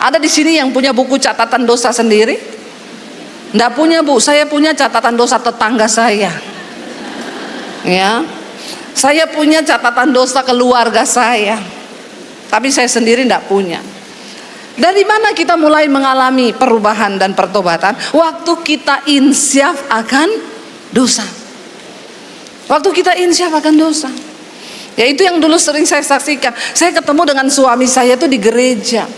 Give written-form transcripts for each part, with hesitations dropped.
Ada di sini yang punya buku catatan dosa sendiri? Enggak punya, Bu. Saya punya catatan dosa tetangga saya. Ya. Saya punya catatan dosa keluarga saya. Tapi saya sendiri enggak punya. Dari mana kita mulai mengalami perubahan dan pertobatan? Waktu kita insyaf akan dosa. Waktu kita insyaf akan dosa. Ya, itu yang dulu sering saya saksikan. Saya ketemu dengan suami saya itu di gereja.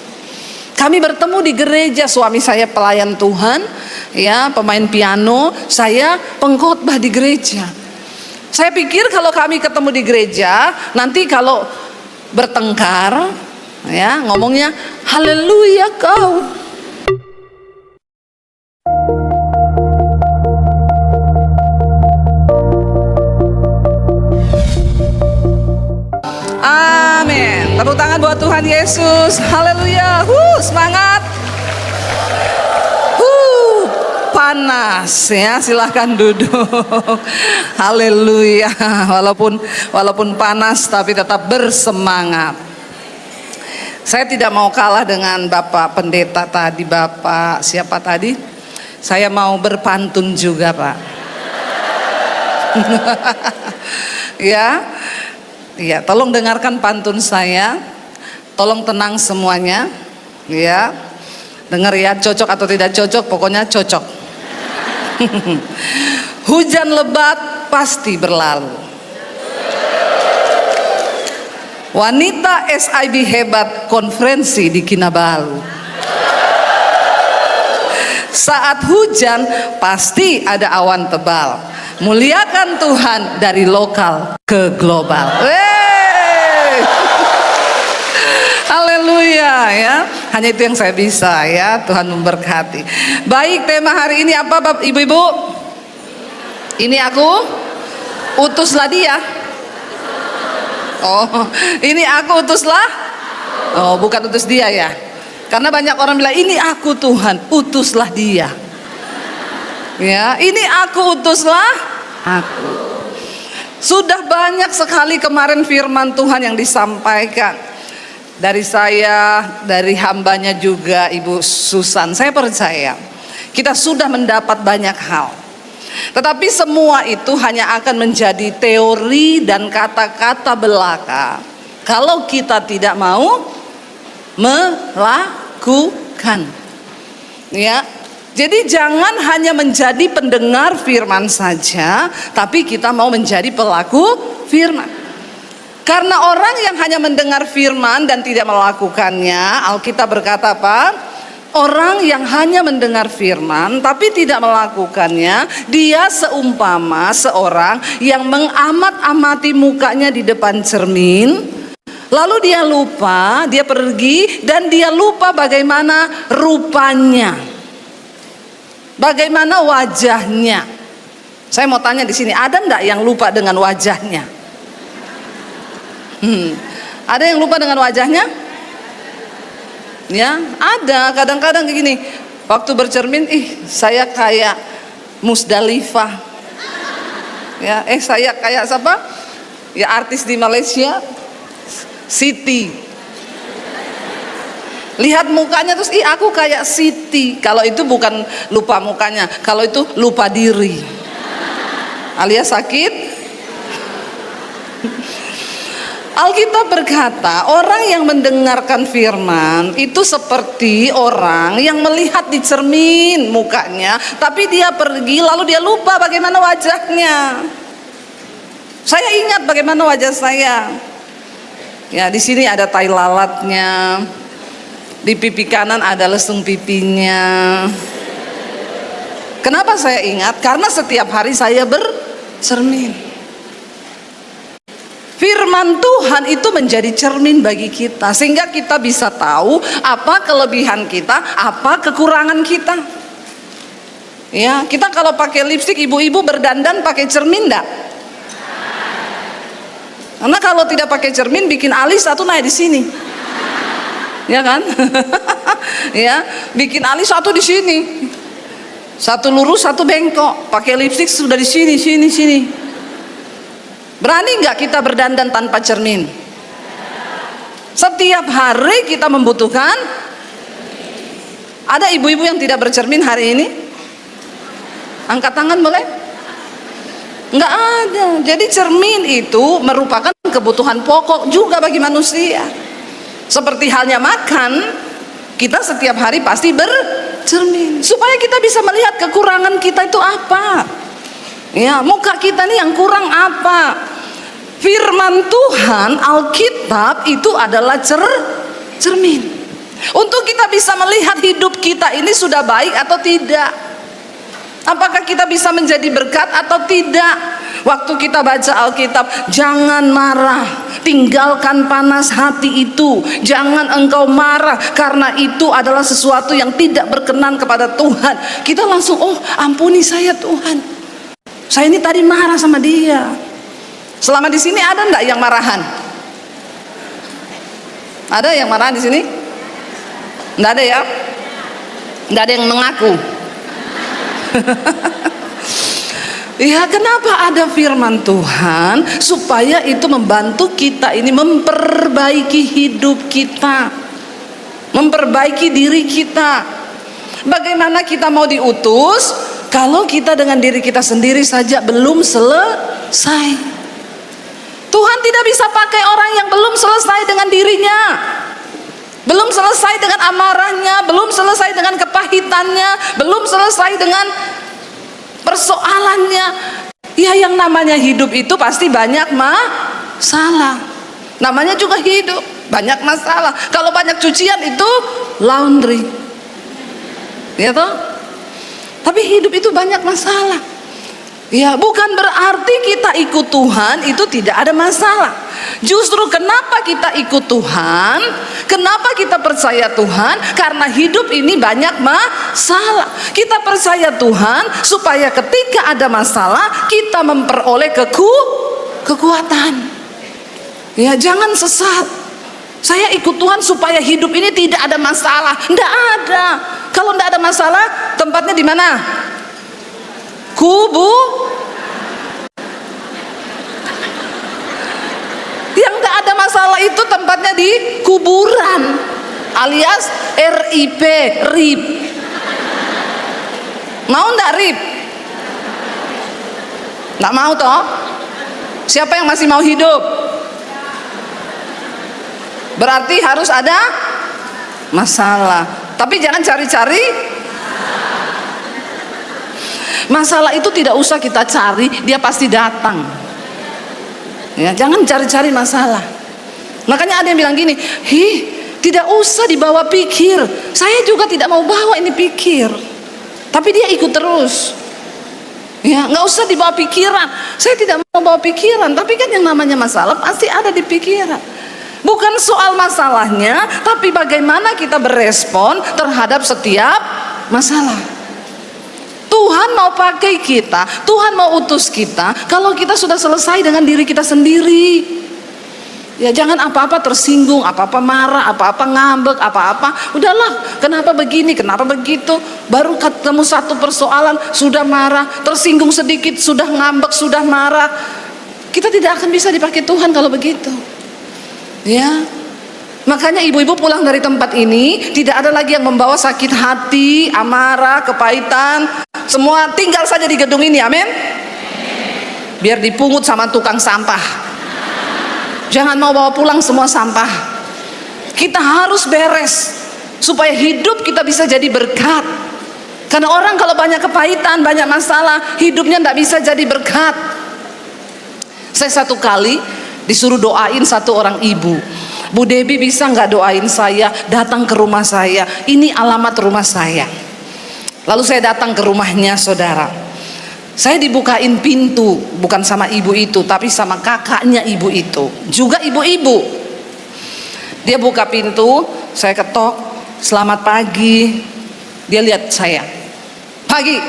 Kami bertemu di gereja, suami saya pelayan Tuhan, ya, pemain piano, saya pengkhotbah di gereja. Saya pikir kalau kami ketemu di gereja, nanti kalau bertengkar, ya, ngomongnya haleluya kau. Amin. Tepuk tangan buat Tuhan Yesus. Haleluya. Semangat. Panas ya, silahkan duduk. Haleluya. Walaupun panas tapi tetap bersemangat. Saya tidak mau kalah dengan Bapak Pendeta tadi. Bapak siapa tadi? Saya mau berpantun juga, Pak. Ya, tolong dengarkan pantun saya. Tolong tenang semuanya. Ya. Dengar ya, cocok atau tidak cocok, pokoknya cocok. Hujan lebat pasti berlalu. Wanita SIB hebat konferensi di Kinabalu. Saat hujan pasti ada awan tebal. Muliakan Tuhan dari lokal ke global. Haleluya ya. Hanya itu yang saya bisa ya. Tuhan memberkati. Baik, tema hari ini apa Bapak Ibu-ibu? Ini aku utuslah dia. Oh, ini aku utuslah. Oh, bukan utus dia ya. Karena banyak orang bilang ini aku Tuhan, utuslah dia. Ya, ini aku utuslah aku. Sudah banyak sekali kemarin firman Tuhan yang disampaikan. Dari saya, dari hambanya juga Ibu Susan. Saya percaya kita sudah mendapat banyak hal. Tetapi semua itu hanya akan menjadi teori dan kata-kata belaka kalau kita tidak mau melakukan. Ya. Jadi jangan hanya menjadi pendengar firman saja, tapi kita mau menjadi pelaku firman. Karena orang yang hanya mendengar firman dan tidak melakukannya, Alkitab berkata apa? Orang yang hanya mendengar firman tapi tidak melakukannya, dia seumpama seorang yang mengamat-amati mukanya di depan cermin, lalu dia lupa, dia pergi dan dia lupa bagaimana rupanya, bagaimana wajahnya. Saya mau tanya di sini, ada enggak yang lupa dengan wajahnya? Ada yang lupa dengan wajahnya? Ya, ada. Kadang-kadang kayak gini, waktu bercermin, saya kayak Musdalifah. Ya, saya kayak siapa? Ya, artis di Malaysia, Siti. Lihat mukanya terus, aku kayak Siti. Kalau itu bukan lupa mukanya, kalau itu lupa diri. Alias sakit. Alkitab berkata, orang yang mendengarkan firman itu seperti orang yang melihat di cermin mukanya, tapi dia pergi lalu dia lupa bagaimana wajahnya. Saya ingat bagaimana wajah saya. Ya, di sini ada tai lalatnya, di pipi kanan ada lesung pipinya. Kenapa saya ingat? Karena setiap hari saya bercermin. Firman Tuhan itu menjadi cermin bagi kita, sehingga kita bisa tahu apa kelebihan kita, apa kekurangan kita. Ya, kita kalau pakai lipstik, ibu-ibu berdandan pakai cermin enggak? Karena kalau tidak pakai cermin bikin alis satu naik di sini. Ya kan? Ya, bikin alis satu di sini. Satu lurus, satu bengkok. Pakai lipstik sudah di sini, sini. Berani nggak kita berdandan tanpa cermin? Setiap hari kita membutuhkan Ada ibu-ibu yang tidak bercermin hari ini? Angkat tangan boleh? Nggak ada. Jadi cermin itu merupakan kebutuhan pokok juga bagi manusia. Seperti halnya makan, kita setiap hari pasti bercermin supaya kita bisa melihat kekurangan kita itu apa. Ya, muka kita nih yang kurang apa? Firman Tuhan, Alkitab itu adalah cermin. Untuk kita bisa melihat hidup kita ini sudah baik atau tidak. Apakah kita bisa menjadi berkat atau tidak. Waktu kita baca Alkitab, jangan marah, tinggalkan panas hati itu. Jangan engkau marah, karena itu adalah sesuatu yang tidak berkenan kepada Tuhan. Kita langsung, oh ampuni saya Tuhan, saya ini tadi marah sama dia. Selama di sini ada enggak yang marahan? Ada yang marahan di sini? Enggak ada ya? Enggak ada yang mengaku. Ya, kenapa ada firman Tuhan? Supaya itu membantu kita ini memperbaiki hidup kita, memperbaiki diri kita. Bagaimana kita mau diutus kalau kita dengan diri kita sendiri saja belum selesai? Tuhan tidak bisa pakai orang yang belum selesai dengan dirinya, belum selesai dengan amarahnya, belum selesai dengan kepahitannya, belum selesai dengan persoalannya. Ya, yang namanya hidup itu pasti banyak masalah. Namanya juga hidup, banyak masalah. Kalau banyak cucian itu laundry, ya toh? Tapi hidup itu banyak masalah. Ya, bukan berarti kita ikut Tuhan itu tidak ada masalah. Justru kenapa kita ikut Tuhan, kenapa kita percaya Tuhan? Karena hidup ini banyak masalah. Kita percaya Tuhan supaya ketika ada masalah kita memperoleh kekuatan. Ya, jangan sesat. Saya ikut Tuhan supaya hidup ini tidak ada masalah. Tidak ada. Kalau tidak ada masalah, tempatnya di mana? Yang tidak ada masalah itu tempatnya di kuburan, alias RIP, RIP. Mau ndak RIP? Nggak mau toh? Siapa yang masih mau hidup? Berarti harus ada masalah. Tapi jangan cari-cari masalah itu, tidak usah kita cari, dia pasti datang. Ya, jangan cari-cari masalah. Makanya ada yang bilang gini, tidak usah dibawa pikir. Saya juga tidak mau bawa ini pikir, tapi dia ikut terus. Ya, nggak usah dibawa pikiran. Saya tidak mau bawa pikiran, tapi kan yang namanya masalah pasti ada di pikiran. Bukan soal masalahnya, tapi bagaimana kita berespon terhadap setiap masalah. Tuhan mau pakai kita, Tuhan mau utus kita kalau kita sudah selesai dengan diri kita sendiri. Ya, jangan apa-apa tersinggung, apa-apa marah, apa-apa ngambek, apa-apa udahlah, kenapa begini, kenapa begitu, baru ketemu satu persoalan sudah marah, tersinggung sedikit sudah ngambek, sudah marah. Kita tidak akan bisa dipakai Tuhan kalau begitu. Ya, makanya ibu-ibu pulang dari tempat ini tidak ada lagi yang membawa sakit hati, amarah, kepahitan. Semua tinggal saja di gedung ini, amin. Biar dipungut sama tukang sampah. Jangan mau bawa pulang semua sampah. Kita harus beres supaya hidup kita bisa jadi berkat. Karena orang kalau banyak kepahitan, banyak masalah, hidupnya tidak bisa jadi berkat. Saya satu kali disuruh doain satu orang ibu. Bu Debi, bisa nggak doain saya, datang ke rumah saya, ini alamat rumah saya. Lalu saya datang ke rumahnya, saudara. Saya dibukain pintu, bukan sama ibu itu, tapi sama kakaknya ibu itu, juga ibu-ibu. Dia buka pintu, saya ketok, selamat pagi. Dia lihat saya, pagi.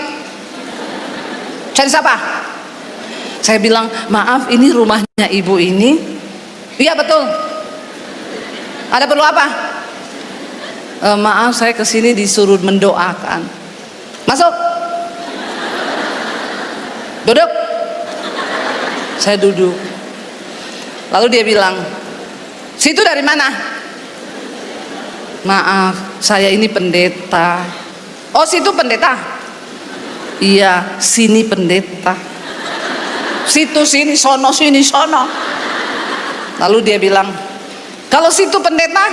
Cari siapa? Saya bilang, maaf, ini rumahnya ibu ini. Iya betul. Ada perlu apa? Maaf, saya kesini disuruh mendoakan. Masuk. Duduk. Saya duduk. Lalu dia bilang, situ dari mana? Maaf, saya ini pendeta. Oh, situ pendeta? Iya, sini pendeta. Situ, sini, sono, sini, sono. Lalu dia bilang, kalau situ pendeta,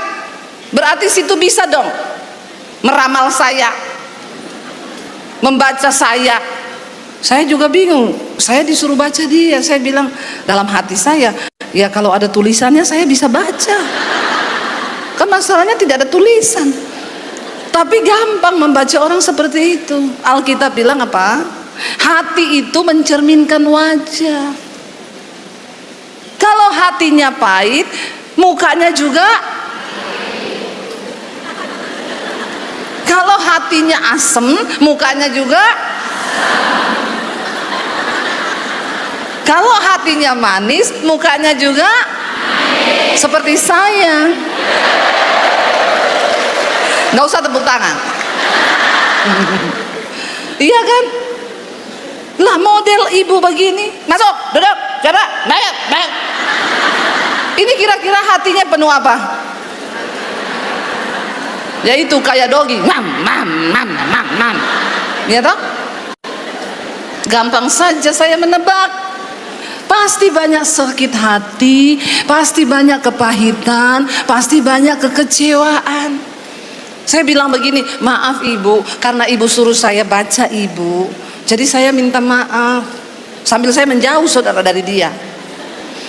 berarti situ bisa dong meramal saya, membaca saya. Saya juga bingung, saya disuruh baca dia. Saya bilang dalam hati saya, ya kalau ada tulisannya saya bisa baca. Kan masalahnya tidak ada tulisan. Tapi gampang membaca orang seperti itu. Alkitab bilang apa? Hati itu mencerminkan wajah. Kalau hatinya pahit, mukanya juga. Kalau hatinya asem, mukanya juga. Kalau hatinya manis, mukanya juga seperti saya. Nggak usah tepuk tangan. Iya kan? Lah model ibu begini, masuk, duduk, coba, naik. Ini kira-kira hatinya penuh apa? Yaitu kayak dogi, mam. Ya toh? Gampang saja saya menebak. Pasti banyak sakit hati, pasti banyak kepahitan, pasti banyak kekecewaan. Saya bilang begini, maaf ibu, karena ibu suruh saya baca ibu, jadi saya minta maaf. Sambil saya menjauh saudara dari dia.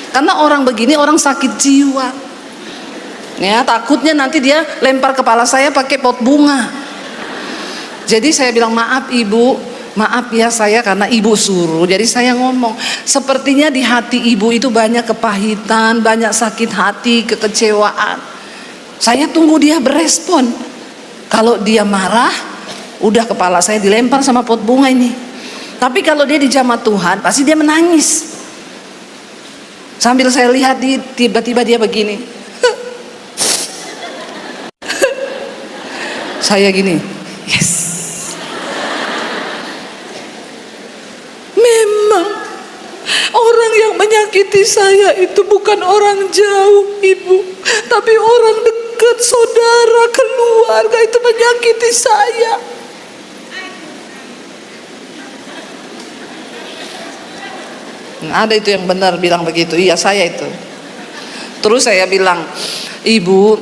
Karena orang begini orang sakit jiwa. Ya, takutnya nanti dia lempar kepala saya pakai pot bunga. Jadi saya bilang maaf ibu, maaf ya saya karena ibu suruh. Jadi saya ngomong, sepertinya di hati ibu itu banyak kepahitan, banyak sakit hati, kekecewaan. Saya tunggu dia berespon. Kalau dia marah, udah kepala saya dilempar sama pot bunga ini. Tapi kalau dia dijamah Tuhan, pasti dia menangis. Sambil saya lihat tiba-tiba dia begini. Saya gini, yes. Memang orang yang menyakiti saya itu bukan orang jauh ibu, tapi orang dekat, saudara, keluarga itu menyakiti saya. Ada itu yang benar bilang begitu, iya saya itu. Terus saya bilang, ibu,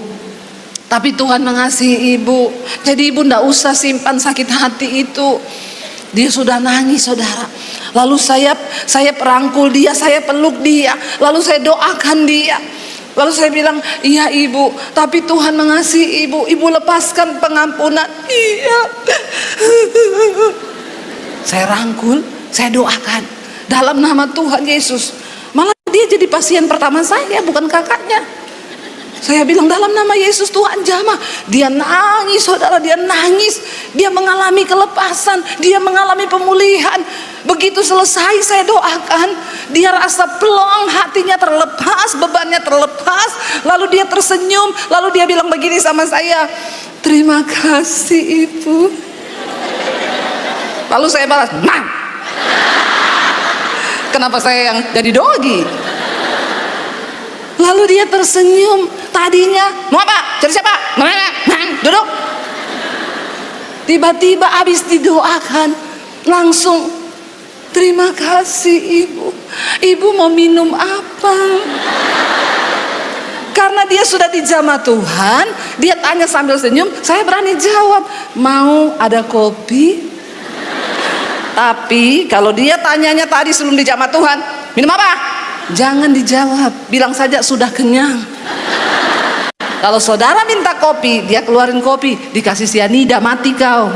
tapi Tuhan mengasihi ibu, jadi ibu ndak usah simpan sakit hati itu. Dia sudah nangis saudara. Lalu saya perangkul dia, saya peluk dia, lalu saya doakan dia. Lalu saya bilang, iya ibu, tapi Tuhan mengasihi ibu, ibu lepaskan pengampunan. Iya. Saya rangkul, saya doakan dalam nama Tuhan Yesus. Malah dia jadi pasien pertama saya, bukan kakaknya. Saya bilang dalam nama Yesus Tuhan jamah. Dia nangis saudara, dia nangis. Dia mengalami kelepasan, dia mengalami pemulihan. Begitu selesai saya doakan, dia rasa plong, hatinya terlepas, bebannya terlepas. Lalu dia tersenyum, lalu dia bilang begini sama saya, terima kasih ibu. Lalu saya balas, nah. Kenapa saya yang jadi dogi? Lalu dia tersenyum. Tadinya mau apa? Cari siapa? Mana? Duduk. Tiba-tiba habis didoakan, langsung terima kasih ibu. Ibu mau minum apa? Karena dia sudah dijamah Tuhan, dia tanya sambil senyum. Saya berani jawab, mau ada kopi? Tapi kalau dia tanyanya tadi sebelum dijamah Tuhan, minum apa? Jangan dijawab, bilang saja sudah kenyang. Kalau saudara minta kopi, dia keluarin kopi, dikasih sianida, mati kau.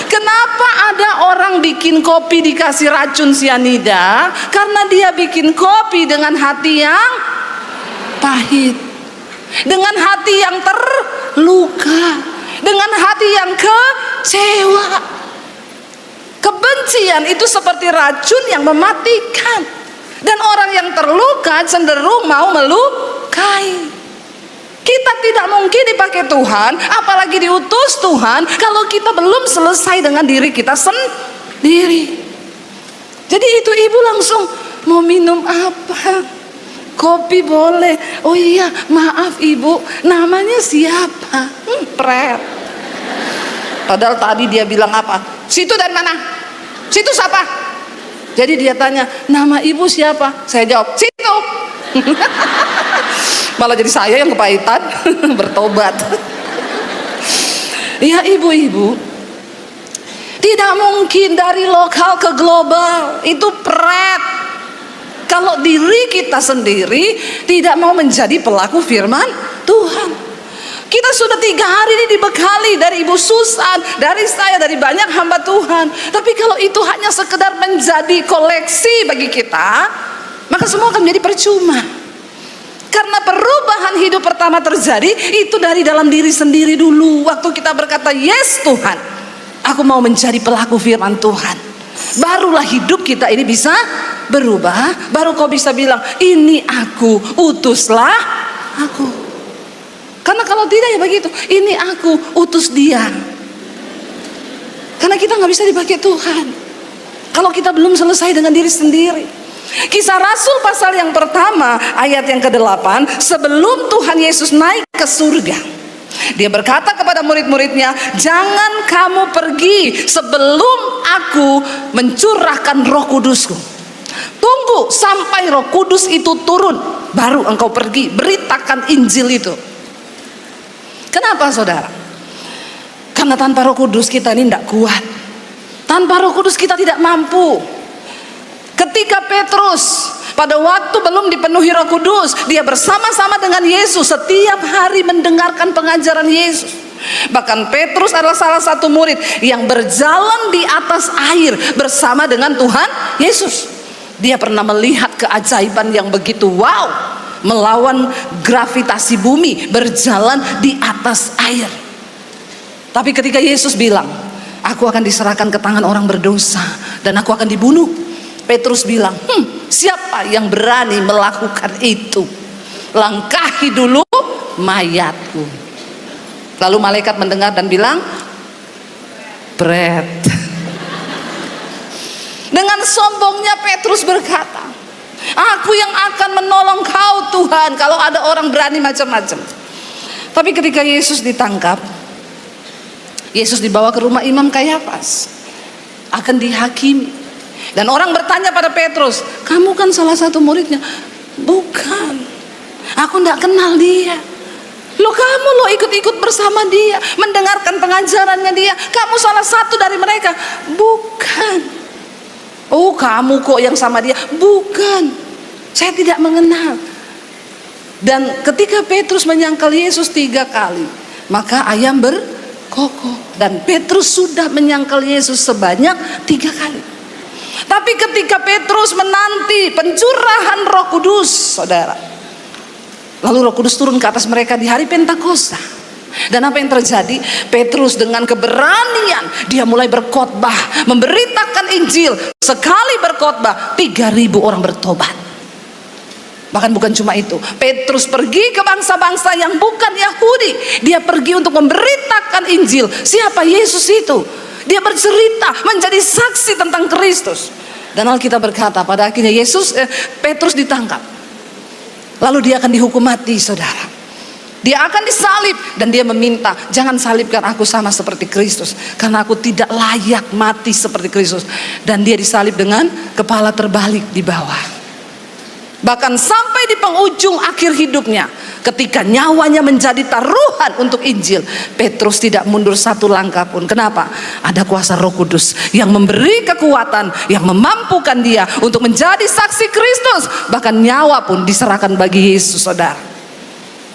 Kenapa ada orang bikin kopi dikasih racun sianida? Karena dia bikin kopi dengan hati yang pahit, dengan hati yang terluka, dengan hati yang kecewa. Kebencian itu seperti racun yang mematikan. Dan orang yang terluka cenderung mau melukai. Kita tidak mungkin dipakai Tuhan, apalagi diutus Tuhan, kalau kita belum selesai dengan diri kita sendiri. Jadi itu ibu langsung, mau minum apa? Kopi boleh. Oh iya, maaf ibu, namanya siapa? Pret. Padahal tadi dia bilang apa? Situ dari mana? Situ siapa? Jadi dia tanya, nama ibu siapa? Saya jawab, situ. Malah jadi saya yang kepahitan. Bertobat. Ya ibu-ibu, tidak mungkin dari lokal ke global. Itu pret. Kalau diri kita sendiri tidak mau menjadi pelaku firman Tuhan. Kita sudah 3 hari ini dibekali dari Ibu Susan, dari saya, dari banyak hamba Tuhan. Tapi kalau itu hanya sekedar menjadi koleksi bagi kita, maka semua akan menjadi percuma. Karena perubahan hidup pertama terjadi itu dari dalam diri sendiri dulu. Waktu kita berkata, yes Tuhan, aku mau menjadi pelaku firman Tuhan, barulah hidup kita ini bisa berubah. Baru kau bisa bilang, ini aku, utuslah aku. Karena kalau tidak ya begitu, ini aku, utus dia. Karena kita gak bisa dipakai Tuhan kalau kita belum selesai dengan diri sendiri. Kisah Rasul pasal yang pertama ayat yang ke-8, sebelum Tuhan Yesus naik ke surga, dia berkata kepada murid-muridnya, jangan kamu pergi sebelum aku mencurahkan Roh Kudusku. Tunggu sampai Roh Kudus itu turun, baru engkau pergi beritakan Injil itu. Kenapa saudara? Karena tanpa Roh Kudus kita ini tidak kuat. Tanpa Roh Kudus kita tidak mampu. Ketika Petrus pada waktu belum dipenuhi Roh Kudus, dia bersama-sama dengan Yesus setiap hari mendengarkan pengajaran Yesus. Bahkan Petrus adalah salah satu murid yang berjalan di atas air bersama dengan Tuhan Yesus. Dia pernah melihat keajaiban yang begitu wow, melawan gravitasi bumi, berjalan di atas air. Tapi ketika Yesus bilang, aku akan diserahkan ke tangan orang berdosa dan aku akan dibunuh, Petrus bilang, siapa yang berani melakukan itu? Langkahi dulu mayatku. Lalu malaikat mendengar dan bilang, Bret. Dengan sombongnya Petrus berkata, aku yang akan menolong kau Tuhan kalau ada orang berani macam-macam. Tapi ketika Yesus ditangkap, Yesus dibawa ke rumah Imam Kayafas, akan dihakimi. Dan orang bertanya pada Petrus, kamu kan salah satu muridnya. Bukan, aku tidak kenal dia. Kamu ikut-ikut bersama dia, mendengarkan pengajarannya dia. Kamu salah satu dari mereka. Bukan. Oh, kamu kok yang sama dia. Bukan, saya tidak mengenal. Dan ketika Petrus menyangkal Yesus 3 kali, maka ayam berkokok. Dan Petrus sudah menyangkal Yesus sebanyak 3 kali. Tapi ketika Petrus menanti pencurahan Roh Kudus, saudara, lalu Roh Kudus turun ke atas mereka di hari Pentakosta. Dan apa yang terjadi? Petrus dengan keberanian dia mulai berkhotbah, memberitakan Injil. Sekali berkhotbah 3.000 orang bertobat. Bahkan bukan cuma itu, Petrus pergi ke bangsa-bangsa yang bukan Yahudi. Dia pergi untuk memberitakan Injil. Siapa Yesus itu? Dia bercerita, menjadi saksi tentang Kristus. Dan Alkitab berkata pada akhirnya Petrus ditangkap. Lalu dia akan dihukum mati, saudara. Dia akan disalib dan dia meminta, jangan salibkan aku sama seperti Kristus, karena aku tidak layak mati seperti Kristus. Dan dia disalib dengan kepala terbalik di bawah. Bahkan sampai di penghujung akhir hidupnya, ketika nyawanya menjadi taruhan untuk Injil, Petrus tidak mundur 1 langkah pun. Kenapa? Ada kuasa Roh Kudus yang memberi kekuatan, yang memampukan dia untuk menjadi saksi Kristus. Bahkan nyawa pun diserahkan bagi Yesus, saudara.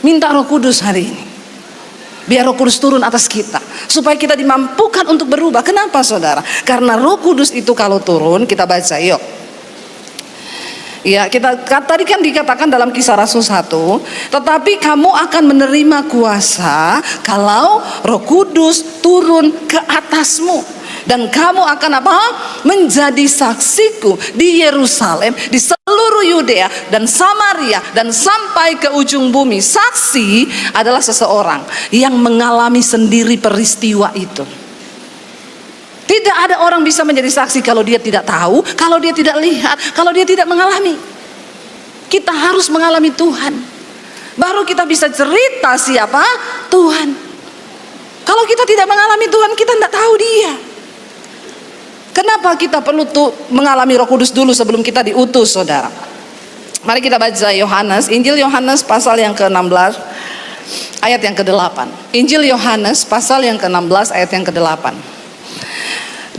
Minta Roh Kudus hari ini. Biar Roh Kudus turun atas kita, supaya kita dimampukan untuk berubah. Kenapa, saudara? Karena Roh Kudus itu kalau turun, kita baca yuk. Ya, tadi kan dikatakan dalam Kisah Rasul 1, tetapi kamu akan menerima kuasa kalau Roh Kudus turun ke atasmu, dan kamu akan apa? Menjadi saksiku di Yerusalem, di seluruh Yudea dan Samaria dan sampai ke ujung bumi. Saksi adalah seseorang yang mengalami sendiri peristiwa itu. Tidak ada orang bisa menjadi saksi kalau dia tidak tahu, kalau dia tidak lihat, kalau dia tidak mengalami. Kita harus mengalami Tuhan. Baru kita bisa cerita siapa Tuhan. Kalau kita tidak mengalami Tuhan, kita tidak tahu Dia. Kenapa kita perlu mengalami Roh Kudus dulu sebelum kita diutus, saudara? Mari kita baca Yohanes, Injil Yohanes pasal yang ke-16 ayat yang ke-8. Injil Yohanes pasal yang ke-16 ayat yang ke-8.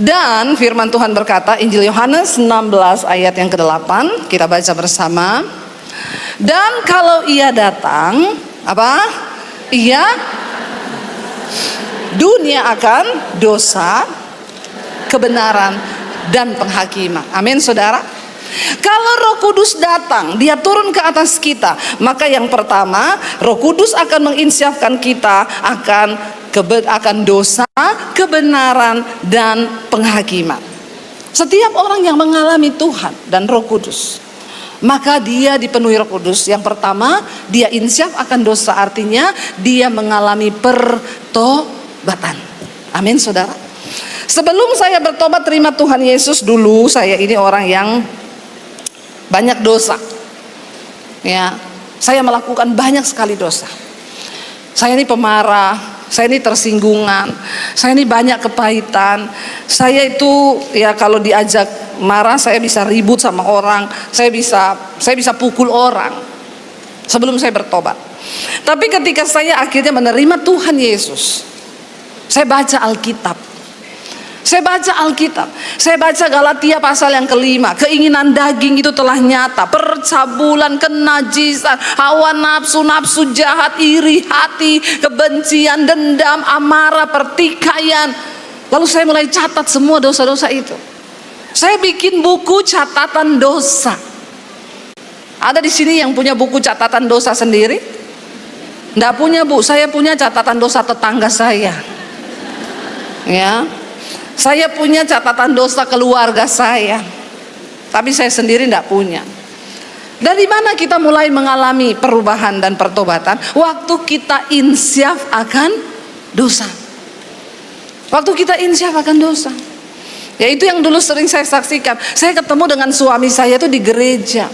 Dan firman Tuhan berkata, Injil Yohanes 16 ayat yang ke-8, kita baca bersama. Dan kalau Ia datang, apa? Dunia akan dosa, kebenaran, dan penghakiman. Amin, saudara. Kalau Roh Kudus datang, Dia turun ke atas kita, maka yang pertama, Roh Kudus akan menginsyafkan kita akan dosa, kebenaran, dan penghakiman. Setiap orang yang mengalami Tuhan dan Roh Kudus, maka dia dipenuhi Roh Kudus. Yang pertama, dia insyaf akan dosa, artinya dia mengalami pertobatan. Amin, saudara. Sebelum saya bertobat terima Tuhan Yesus dulu, saya ini orang yang banyak dosa. Ya, saya melakukan banyak sekali dosa. Saya ini pemarah, saya ini tersinggungan, saya ini banyak kepahitan. Saya itu ya kalau diajak marah saya bisa ribut sama orang, saya bisa pukul orang sebelum saya bertobat. Tapi ketika saya akhirnya menerima Tuhan Yesus, saya baca Alkitab. Saya baca Galatia pasal yang ke-5. Keinginan daging itu telah nyata, percabulan, kenajisan, hawa nafsu, nafsu jahat, iri hati, kebencian, dendam, amarah, pertikaian. Lalu saya mulai catat semua dosa-dosa itu. Saya bikin buku catatan dosa. Ada di sini yang punya buku catatan dosa sendiri? Nggak punya, Bu. Saya punya catatan dosa tetangga saya. Ya. Saya punya catatan dosa keluarga saya, tapi saya sendiri tidak punya. Dari mana kita mulai mengalami perubahan dan pertobatan? Waktu kita insyaf akan dosa. Waktu kita insyaf akan dosa. Ya itu yang dulu sering saya saksikan. Saya ketemu dengan suami saya itu di gereja.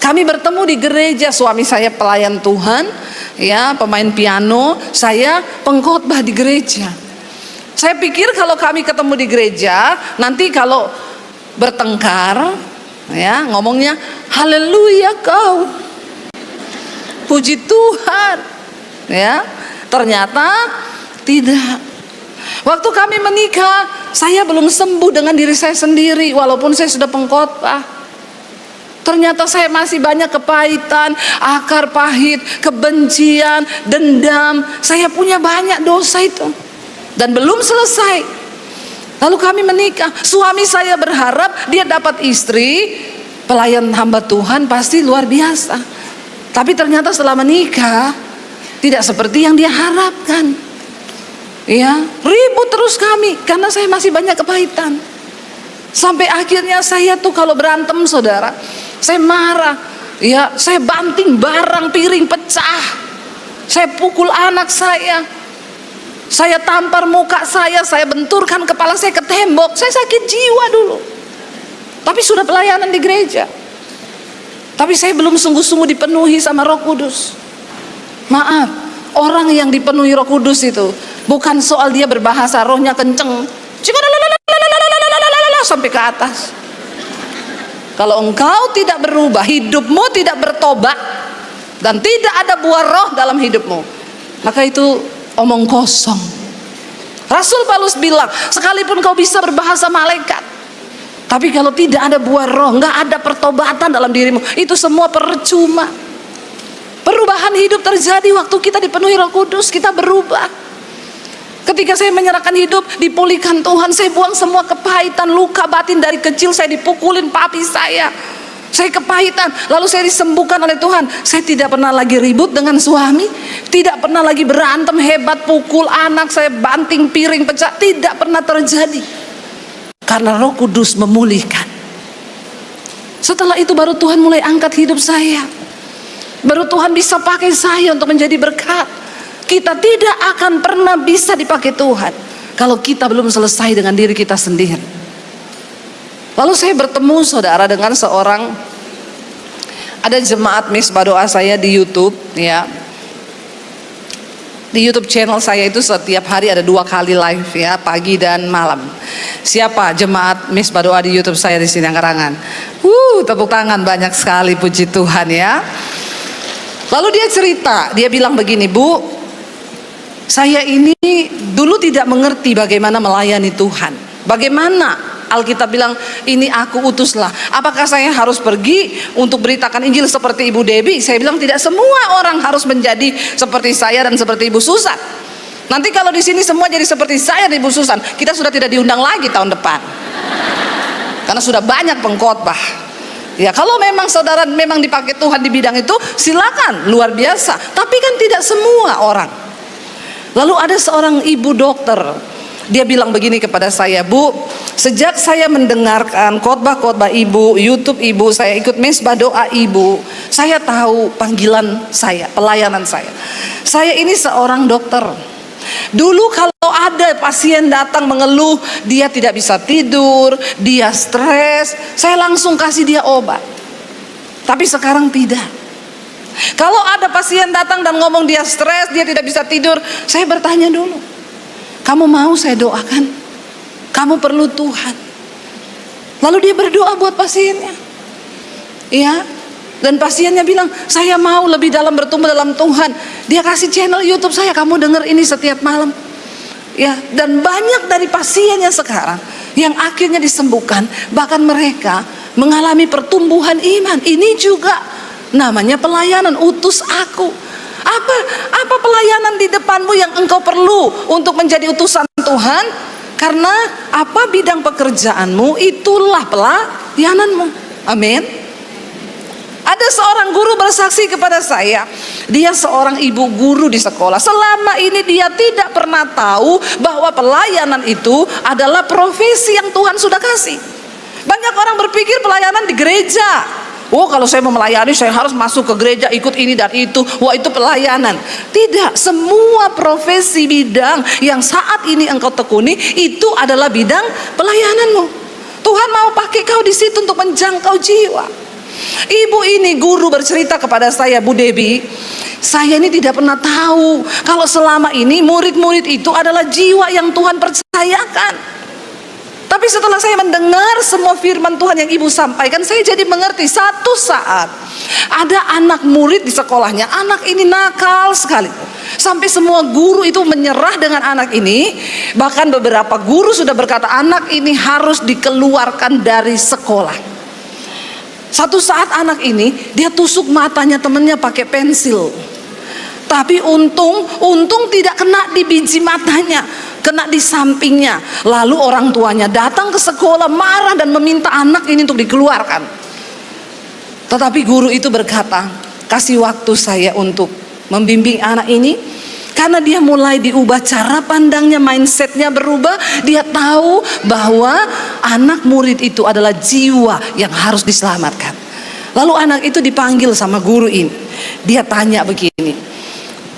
Kami bertemu di gereja, suami saya pelayan Tuhan, ya pemain piano, saya pengkhotbah di gereja. Saya pikir kalau kami ketemu di gereja, nanti kalau bertengkar, ya ngomongnya haleluya kau, puji Tuhan, ya. Ternyata tidak. Waktu kami menikah, saya belum sembuh dengan diri saya sendiri, walaupun saya sudah pengkhotbah. Ternyata saya masih banyak kepahitan, akar pahit, kebencian, dendam. Saya punya banyak dosa itu. Dan belum selesai. Lalu kami menikah. Suami saya berharap dia dapat istri pelayan hamba Tuhan pasti luar biasa. Tapi ternyata setelah menikah tidak seperti yang dia harapkan. Ya, ribut terus kami karena saya masih banyak kepahitan. Sampai akhirnya saya tuh kalau berantem, saudara, saya marah. Ya, saya banting barang, piring pecah. Saya pukul anak saya. Saya tampar muka saya benturkan kepala saya ke tembok. Saya sakit jiwa dulu. Tapi sudah pelayanan di gereja. Tapi saya belum sungguh-sungguh dipenuhi sama Roh Kudus. Maaf, orang yang dipenuhi Roh Kudus itu bukan soal dia berbahasa rohnya kenceng sampai ke atas. Kalau engkau tidak berubah, hidupmu tidak bertobat, dan tidak ada buah roh dalam hidupmu, maka itu omong kosong. Rasul Paulus bilang, sekalipun kau bisa berbahasa malaikat, tapi kalau tidak ada buah roh, nggak ada pertobatan dalam dirimu, itu semua percuma. Perubahan hidup terjadi waktu kita dipenuhi Roh Kudus, kita berubah. Ketika saya menyerahkan hidup, dipulihkan Tuhan, saya buang semua kepahitan, luka batin dari kecil. Saya dipukulin papi saya kepahitan, lalu saya disembuhkan oleh Tuhan. Saya tidak pernah lagi ribut dengan suami, tidak pernah lagi berantem hebat, pukul anak saya, banting piring pecah, tidak pernah terjadi. Karena Roh Kudus memulihkan. Setelah itu baru Tuhan mulai angkat hidup saya. Baru Tuhan bisa pakai saya untuk menjadi berkat. Kita tidak akan pernah bisa dipakai Tuhan kalau kita belum selesai dengan diri kita sendiri. Lalu saya bertemu, saudara, dengan seorang Ada jemaat Misbah Doa saya di YouTube, ya. Di YouTube channel saya itu setiap hari ada 2 kali live, ya, pagi dan malam. Siapa jemaat Misbah Doa di YouTube saya di sini Karangan? Tepuk tangan banyak sekali, puji Tuhan, ya. Lalu dia cerita, dia bilang begini, Bu, saya ini dulu tidak mengerti bagaimana melayani Tuhan. Bagaimana Alkitab bilang, ini aku utuslah. Apakah saya harus pergi untuk beritakan Injil seperti Ibu Debbie? Saya bilang tidak semua orang harus menjadi seperti saya dan seperti Ibu Susan. Nanti kalau di sini semua jadi seperti saya dan Ibu Susan, kita sudah tidak diundang lagi tahun depan. Karena sudah banyak pengkhotbah. Ya, kalau memang saudara memang dipakai Tuhan di bidang itu, silakan, luar biasa. Tapi kan tidak semua orang. Lalu ada seorang ibu dokter. Dia bilang begini kepada saya, Bu, sejak saya mendengarkan khotbah-khotbah Ibu, YouTube Ibu, saya ikut Misbah Doa Ibu, saya tahu panggilan saya, pelayanan saya. Saya ini seorang dokter. Dulu kalau ada pasien datang mengeluh, dia tidak bisa tidur, dia stres, saya langsung kasih dia obat. Tapi sekarang tidak. Kalau ada pasien datang dan ngomong dia stres, dia tidak bisa tidur, saya bertanya dulu, kamu mau saya doakan? Kamu perlu Tuhan. Lalu dia berdoa buat pasiennya. Ya. Dan pasiennya bilang, saya mau lebih dalam bertumbuh dalam Tuhan. Dia kasih channel YouTube saya, kamu dengar ini setiap malam. Ya, dan banyak dari pasiennya sekarang yang akhirnya disembuhkan, bahkan mereka mengalami pertumbuhan iman. Ini juga namanya pelayanan, utus aku. Apa pelayanan di depanmu yang engkau perlu untuk menjadi utusan Tuhan? Karena apa bidang pekerjaanmu, itulah pelayananmu. Amin. Ada seorang guru bersaksi kepada saya, dia seorang ibu guru di sekolah. Selama ini dia tidak pernah tahu bahwa pelayanan itu adalah profesi yang Tuhan sudah kasih. Banyak orang berpikir pelayanan di gereja. Oh, kalau saya mau melayani saya harus masuk ke gereja, ikut ini dan itu. Wah, itu pelayanan. Tidak, semua profesi bidang yang saat ini engkau tekuni itu adalah bidang pelayananmu. Tuhan mau pakai kau di situ untuk menjangkau jiwa. Ibu ini guru bercerita kepada saya, Bu Debbie, saya ini tidak pernah tahu kalau selama ini murid-murid itu adalah jiwa yang Tuhan percayakan. Tapi setelah saya mendengar semua firman Tuhan yang ibu sampaikan, saya jadi mengerti. Satu saat ada anak murid di sekolahnya, anak ini nakal sekali. Sampai semua guru itu menyerah dengan anak ini. Bahkan beberapa guru sudah berkata, anak ini harus dikeluarkan dari sekolah. Satu saat anak ini, dia tusuk matanya temannya pakai pensil. Tapi untung tidak kena di biji matanya, kena di sampingnya. Lalu orang tuanya datang ke sekolah marah dan meminta anak ini untuk dikeluarkan. Tetapi guru itu berkata, kasih waktu saya untuk membimbing anak ini. Karena dia mulai diubah cara pandangnya, mindsetnya berubah. Dia tahu bahwa anak murid itu adalah jiwa yang harus diselamatkan. Lalu anak itu dipanggil sama guru ini. Dia tanya begini,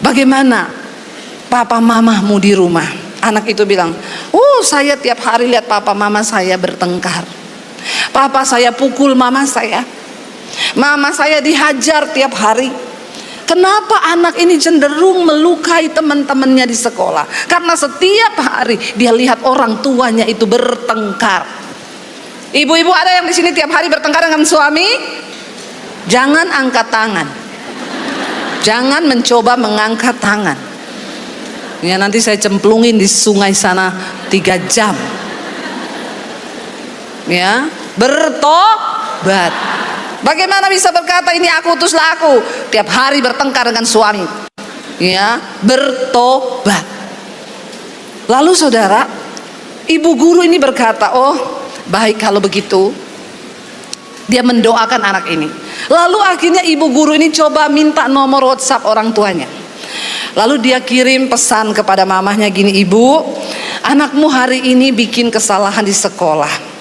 bagaimana papa mamamu di rumah? Anak itu bilang, saya tiap hari lihat papa mama saya bertengkar. Papa saya pukul mama saya. Mama saya dihajar tiap hari. Kenapa anak ini cenderung melukai teman-temannya di sekolah? Karena setiap hari dia lihat orang tuanya itu bertengkar. Ibu-ibu ada yang di sini tiap hari bertengkar dengan suami? Jangan angkat tangan. Jangan mencoba mengangkat tangan. Ya, nanti saya cemplungin di sungai sana 3 jam. Ya, bertobat. Bagaimana bisa berkata ini aku utuslah aku? Tiap hari bertengkar dengan suami. Ya, bertobat. Lalu saudara, ibu guru ini berkata, baik kalau begitu. Dia mendoakan anak ini. Lalu akhirnya ibu guru ini coba minta nomor WhatsApp orang tuanya. Lalu dia kirim pesan kepada mamahnya gini, ibu, anakmu hari ini bikin kesalahan di sekolah.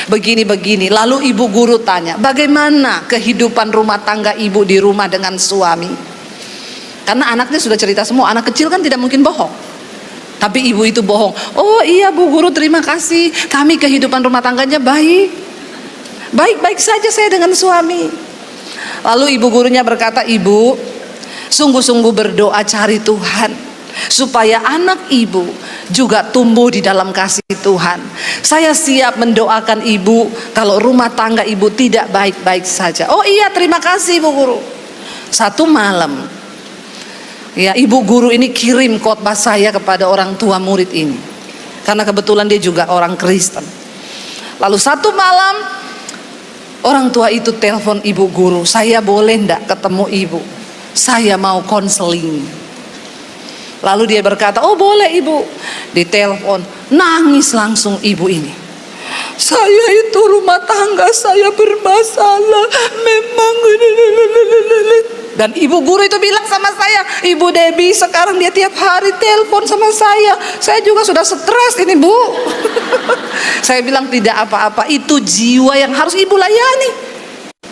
Begini-begini. Lalu ibu guru tanya, bagaimana kehidupan rumah tangga ibu di rumah dengan suami? Karena anaknya sudah cerita semua. Anak kecil kan tidak mungkin bohong. Tapi ibu itu bohong. Oh iya bu guru, terima kasih. Kami kehidupan rumah tangganya baik. Baik-baik saja saya dengan suami. Lalu ibu gurunya berkata, "Ibu, sungguh-sungguh berdoa cari Tuhan supaya anak ibu juga tumbuh di dalam kasih Tuhan. Saya siap mendoakan ibu kalau rumah tangga ibu tidak baik-baik saja." "Oh iya, terima kasih ibu guru." Satu malam, ya, ibu guru ini kirim khotbah saya kepada orang tua murid ini, karena kebetulan dia juga orang Kristen. Lalu satu malam, orang tua itu telepon ibu guru, "Saya boleh enggak ketemu ibu? Saya mau konseling." Lalu dia berkata, "Oh boleh ibu." Ditelepon, nangis langsung ibu ini. "Saya itu rumah tangga saya bermasalah, memang." Dan ibu guru itu bilang sama saya, "Ibu Debbie, sekarang dia tiap hari telepon sama saya. Saya juga sudah stres ini, Bu." Saya bilang, "Tidak apa-apa, itu jiwa yang harus ibu layani.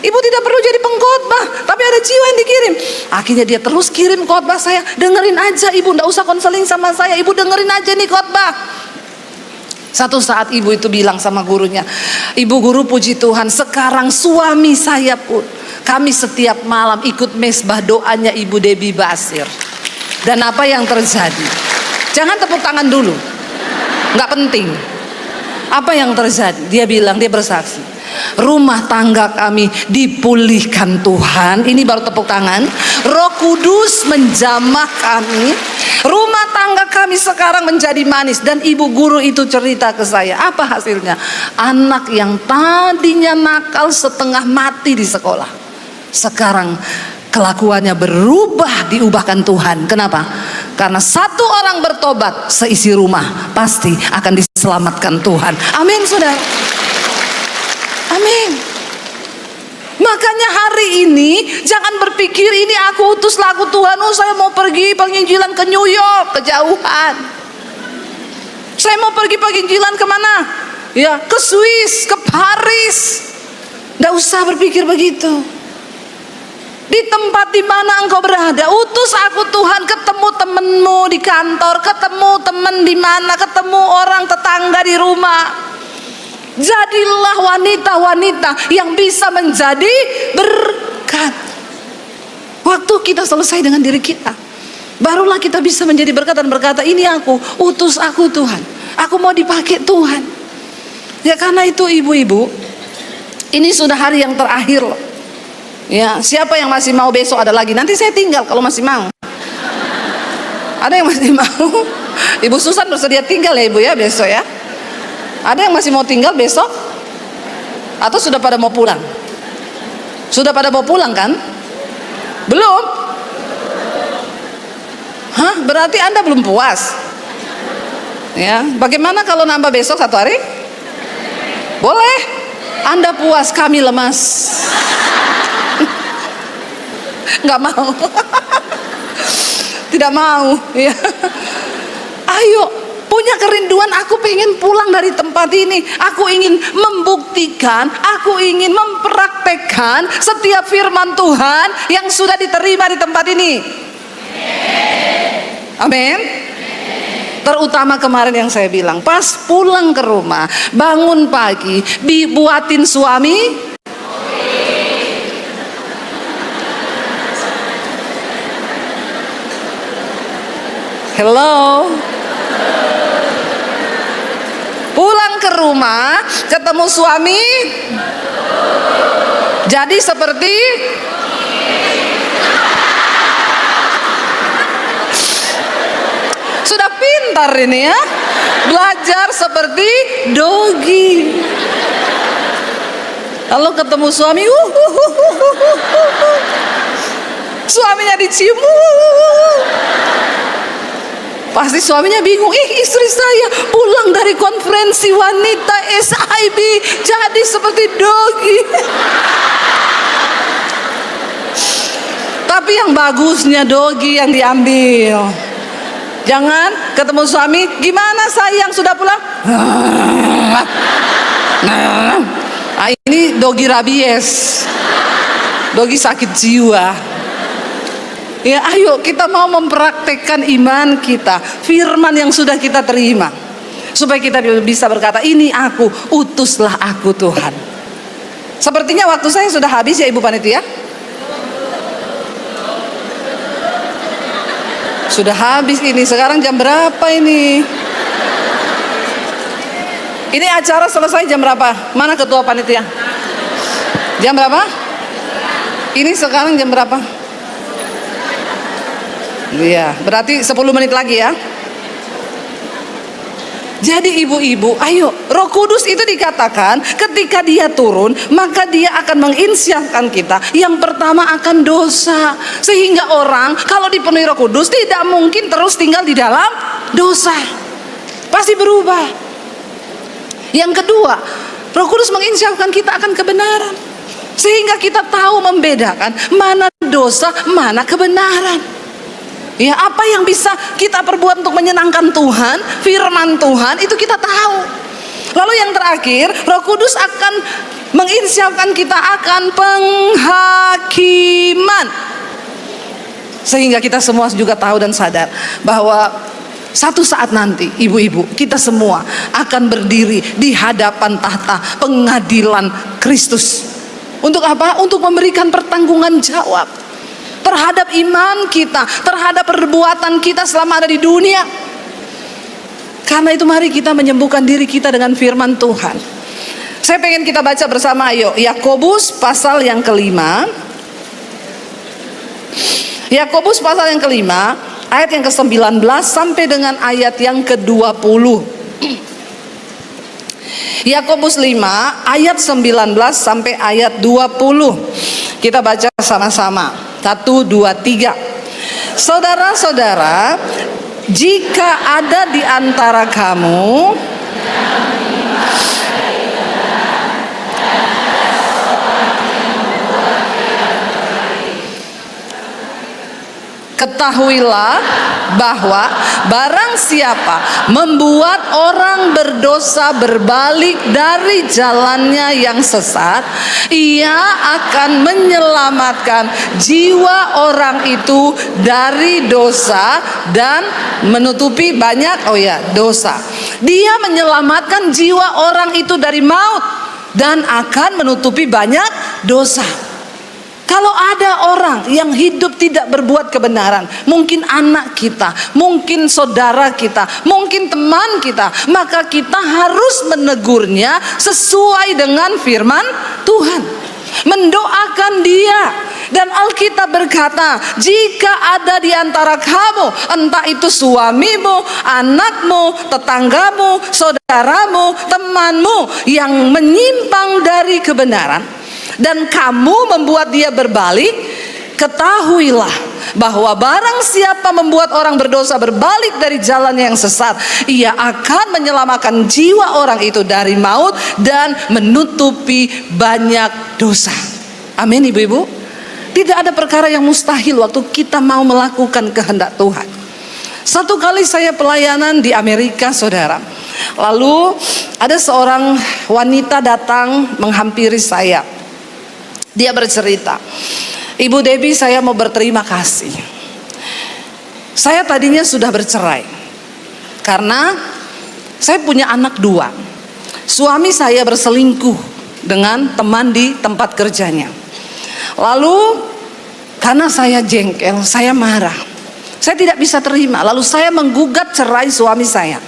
Ibu tidak perlu jadi pengkhotbah, tapi ada jiwa yang dikirim." Akhirnya dia terus kirim khotbah saya. "Dengerin aja ibu, nggak usah konseling sama saya. Ibu dengerin aja nih khotbah." Satu saat ibu itu bilang sama gurunya, "Ibu guru, puji Tuhan, sekarang suami saya pun, kami setiap malam ikut mesbah doanya Ibu Debbie Basir." Dan apa yang terjadi? Jangan tepuk tangan dulu, nggak penting. Apa yang terjadi? Dia bilang, dia bersaksi, "Rumah tangga kami dipulihkan Tuhan." Ini baru tepuk tangan. "Roh Kudus menjamah kami. Rumah tangga kami sekarang menjadi manis." Dan ibu guru itu cerita ke saya, apa hasilnya? Anak yang tadinya nakal setengah mati di sekolah, sekarang kelakuannya berubah, diubahkan Tuhan. Kenapa? Karena satu orang bertobat, seisi rumah pasti akan diselamatkan Tuhan. Amin, saudara. Amin. Makanya hari ini jangan berpikir ini aku utus lagu Tuhan, "Oh saya mau pergi penginjilan ke New York," kejauhan. "Saya mau pergi penginjilan kemana? Ya, ke Swiss, ke Paris." Nggak usah berpikir begitu. Di tempat di mana engkau berada, utus aku Tuhan, ketemu temenmu di kantor, ketemu temen di mana, ketemu orang tetangga di rumah. Jadilah wanita-wanita yang bisa menjadi berkat. Waktu kita selesai dengan diri kita, barulah kita bisa menjadi berkat dan berkata, "Ini aku, utus aku Tuhan. Aku mau dipakai Tuhan." Ya, karena itu ibu-ibu, ini sudah hari yang terakhir loh. Ya, siapa yang masih mau besok ada lagi? Nanti saya tinggal kalau masih mau. Ada yang masih mau? Ibu Susan bersedia tinggal ya ibu ya besok ya. Ada yang masih mau tinggal besok? Atau sudah pada mau pulang? Sudah pada mau pulang kan? Belum? Hah? Berarti Anda belum puas? Ya, bagaimana kalau nambah besok satu hari? Boleh. Anda puas, kami lemas. Nggak mau. Tidak mau ya. Ayo, punya kerinduan, aku pengen pulang dari tempat ini. Aku ingin membuktikan, aku ingin mempraktekkan setiap firman Tuhan yang sudah diterima di tempat ini. Amin. Terutama kemarin yang saya bilang, pas pulang ke rumah, bangun pagi, dibuatin suami hello. Pulang ke rumah, ketemu suami, jadi seperti sudah pintar ini ya, belajar seperti dogi. Lalu ketemu suami, suaminya dicium, pasti suaminya bingung, istri saya pulang dari konferensi wanita SIB jadi seperti dogi. Tapi yang bagusnya dogi yang diambil. Jangan ketemu suami, "Gimana sayang, sudah pulang?" Nah, ini dogi rabies, dogi sakit jiwa. Ya, ayo kita mau mempraktekkan iman kita, firman yang sudah kita terima, supaya kita bisa berkata, "Ini aku, utuslah aku Tuhan." Sepertinya waktu saya sudah habis ya Ibu Panitia. Sudah habis ini. Sekarang jam berapa ini? Ini acara selesai jam berapa? Mana ketua panitia? Jam berapa? Ini sekarang jam berapa? Iya, berarti 10 menit lagi ya. Jadi ibu-ibu, ayo, Roh Kudus itu dikatakan ketika dia turun, maka dia akan menginsyafkan kita. Yang pertama akan dosa. Sehingga orang kalau dipenuhi Roh Kudus tidak mungkin terus tinggal di dalam dosa. Pasti berubah. Yang kedua, Roh Kudus menginsyafkan kita akan kebenaran. Sehingga kita tahu membedakan mana dosa, mana kebenaran. Ya, apa yang bisa kita perbuat untuk menyenangkan Tuhan, firman Tuhan itu kita tahu. Lalu yang terakhir, Roh Kudus akan menginsyafkan kita akan penghakiman. Sehingga kita semua juga tahu dan sadar bahwa satu saat nanti ibu-ibu kita semua akan berdiri di hadapan tahta pengadilan Kristus. Untuk apa? Untuk memberikan pertanggungan jawab terhadap iman kita, terhadap perbuatan kita selama ada di dunia. Karena itu mari kita menyembuhkan diri kita dengan firman Tuhan. Saya pengen kita baca bersama, ayo, Yakobus pasal yang kelima. Yakobus pasal yang kelima, ayat yang ke-19 sampai dengan ayat yang ke-20. Yakobus 5 ayat 19 sampai ayat 20. Kita baca sama-sama. 1, 2, 3. Saudara-saudara, jika ada di antara kamu ketahuilah bahwa barang siapa membuat orang berdosa berbalik dari jalannya yang sesat, ia akan menyelamatkan jiwa orang itu dari dosa dan menutupi banyak dosa. Dia menyelamatkan jiwa orang itu dari maut dan akan menutupi banyak dosa. Kalau ada orang yang hidup tidak berbuat kebenaran, mungkin anak kita, mungkin saudara kita, mungkin teman kita, maka kita harus menegurnya sesuai dengan firman Tuhan, mendoakan dia. Dan Alkitab berkata, jika ada di antara kamu, entah itu suamimu, anakmu, tetanggamu, saudaramu, temanmu yang menyimpang dari kebenaran, dan kamu membuat dia berbalik, ketahuilah bahwa barang siapa membuat orang berdosa berbalik dari jalan yang sesat, ia akan menyelamatkan jiwa orang itu dari maut dan menutupi banyak dosa. Amin ibu-ibu. Tidak ada perkara yang mustahil waktu kita mau melakukan kehendak Tuhan. Satu kali saya pelayanan di Amerika, saudara. Lalu ada seorang wanita datang menghampiri saya. Dia bercerita, Ibu Debbie, saya mau berterima kasih. Saya tadinya sudah bercerai karena saya punya anak 2. Suami saya berselingkuh dengan teman di tempat kerjanya. Lalu karena saya jengkel, saya marah, saya tidak bisa terima. Lalu saya menggugat cerai suami saya.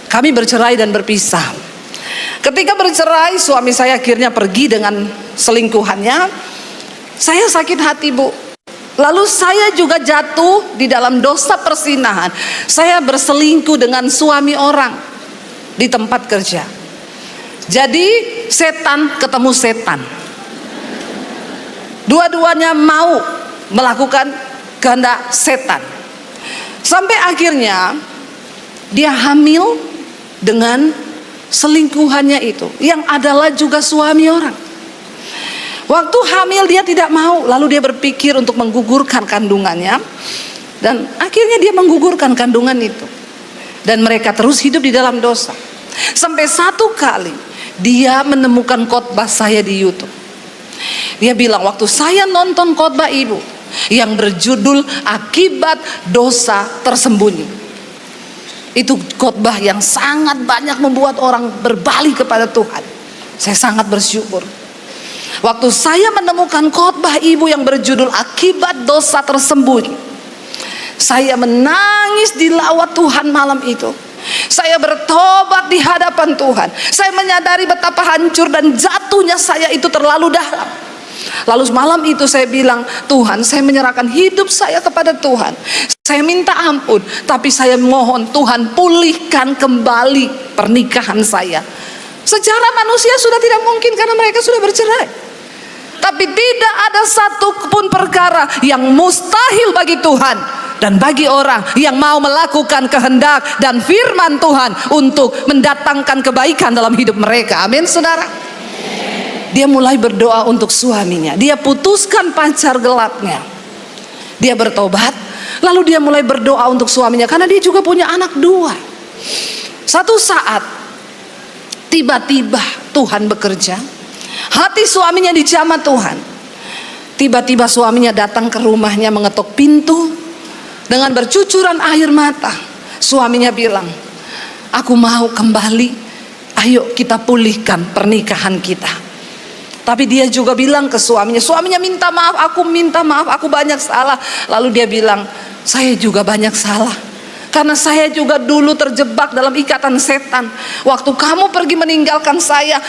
Kami bercerai dan berpisah. Ketika bercerai, suami saya akhirnya pergi dengan selingkuhannya. Saya sakit hati, Bu. Lalu saya juga jatuh di dalam dosa persinahan. Saya berselingkuh dengan suami orang di tempat kerja. Jadi setan ketemu setan. Dua-duanya mau melakukan kehendak setan. Sampai akhirnya dia hamil dengan selingkuhannya itu, yang adalah juga suami orang. Waktu hamil dia tidak mau, lalu dia berpikir untuk menggugurkan kandungannya, dan akhirnya dia menggugurkan kandungan itu. Dan mereka terus hidup di dalam dosa. Sampai satu kali dia menemukan khotbah saya di YouTube. Dia bilang, waktu saya nonton khotbah ibu yang berjudul Akibat Dosa Tersembunyi, itu khotbah yang sangat banyak membuat orang berbalik kepada Tuhan. Saya sangat bersyukur. Waktu saya menemukan khotbah ibu yang berjudul Akibat Dosa Tersembunyi, Saya menangis di lawat Tuhan malam itu. Saya bertobat di hadapan Tuhan. Saya menyadari betapa hancur dan jatuhnya saya itu terlalu dalam. Lalu malam itu saya bilang, Tuhan, saya menyerahkan hidup saya kepada Tuhan. Saya minta ampun, tapi saya mohon Tuhan pulihkan kembali pernikahan saya. Secara manusia sudah tidak mungkin karena mereka sudah bercerai. Tapi tidak ada satu pun perkara yang mustahil bagi Tuhan dan bagi orang yang mau melakukan kehendak dan firman Tuhan untuk mendatangkan kebaikan dalam hidup mereka. Amin, saudara. Dia mulai berdoa untuk suaminya. Dia putuskan pacar gelapnya. Dia bertobat. Lalu dia mulai berdoa untuk suaminya karena dia juga punya anak 2. Satu saat tiba-tiba Tuhan bekerja. Hati suaminya dijamah Tuhan. Tiba-tiba suaminya datang ke rumahnya, mengetuk pintu dengan bercucuran air mata. Suaminya bilang, aku mau kembali. Ayo kita pulihkan pernikahan kita. Tapi dia juga bilang ke suaminya minta maaf, aku banyak salah. Lalu dia bilang, saya juga banyak salah. Karena saya juga dulu terjebak dalam ikatan setan. Waktu kamu pergi meninggalkan saya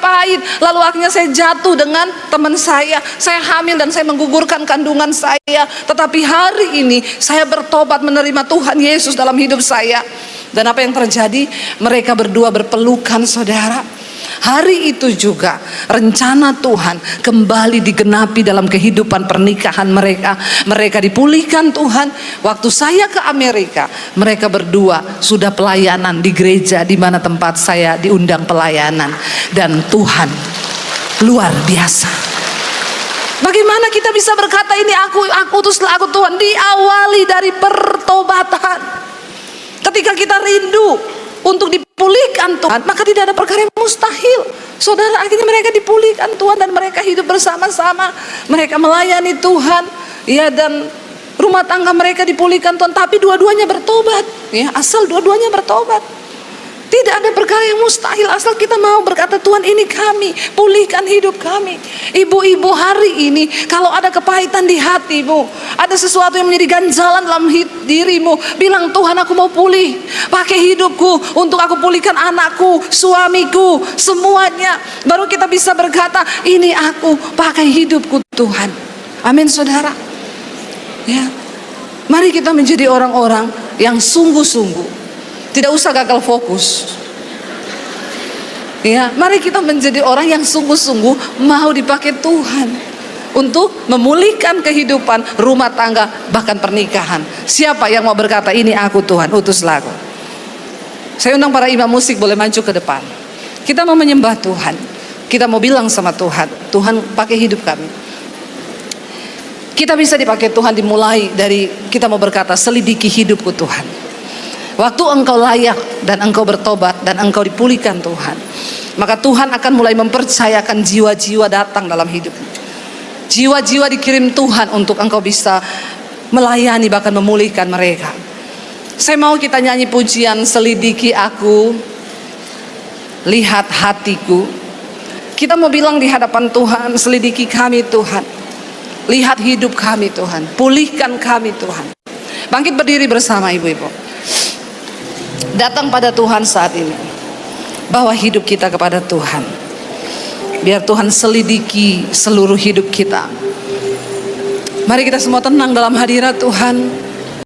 pahit. Lalu akhirnya saya jatuh dengan teman saya hamil dan saya menggugurkan kandungan saya. Tetapi hari ini saya bertobat menerima Tuhan Yesus dalam hidup saya. Dan apa yang terjadi? Mereka berdua berpelukan, saudara. Hari itu juga rencana Tuhan kembali digenapi dalam kehidupan pernikahan mereka. Mereka dipulihkan Tuhan. Waktu saya ke Amerika, mereka berdua sudah pelayanan di gereja di mana tempat saya diundang pelayanan. Dan Tuhan luar biasa. Bagaimana kita bisa berkata ini aku utuslah aku Tuhan? Diawali dari pertobatan. Ketika kita rindu untuk dipulihkan Tuhan, maka tidak ada perkara yang mustahil. Saudara, akhirnya mereka dipulihkan Tuhan dan mereka hidup bersama-sama. Mereka melayani Tuhan, ya, dan rumah tangga mereka dipulihkan Tuhan. Tapi dua-duanya bertobat, ya, asal dua-duanya bertobat. Tidak ada perkara yang mustahil asal kita mau berkata, Tuhan, ini kami, pulihkan hidup kami. Ibu-ibu hari ini, kalau ada kepahitan di hatimu, ada sesuatu yang menjadi ganjalan dalam dirimu, bilang, Tuhan, aku mau pulih. Pakai hidupku untuk aku pulihkan anakku, suamiku, semuanya. Baru kita bisa berkata, ini aku, pakai hidupku Tuhan. Amin, saudara. Ya, mari kita menjadi orang-orang yang sungguh-sungguh. Tidak usah gagal fokus. Ya, mari kita menjadi orang yang sungguh-sungguh mau dipakai Tuhan untuk memulihkan kehidupan rumah tangga, bahkan pernikahan. Siapa yang mau berkata, ini aku Tuhan, utuslah aku. Saya undang para imam musik boleh maju ke depan. Kita mau menyembah Tuhan. Kita mau bilang sama Tuhan, Tuhan pakai hidup kami. Kita bisa dipakai Tuhan dimulai dari kita mau berkata, selidiki hidupku Tuhan. Waktu engkau layak dan engkau bertobat dan engkau dipulihkan Tuhan, maka Tuhan akan mulai mempercayakan jiwa-jiwa datang dalam hidupmu. Jiwa-jiwa dikirim Tuhan untuk engkau bisa melayani bahkan memulihkan mereka. Saya mau kita nyanyi pujian selidiki aku, lihat hatiku. Kita mau bilang di hadapan Tuhan, selidiki kami Tuhan, lihat hidup kami Tuhan, pulihkan kami Tuhan. Bangkit berdiri bersama ibu-ibu. Datang pada Tuhan saat ini. Bawa hidup kita kepada Tuhan. Biar Tuhan selidiki seluruh hidup kita. Mari kita semua tenang dalam hadirat Tuhan.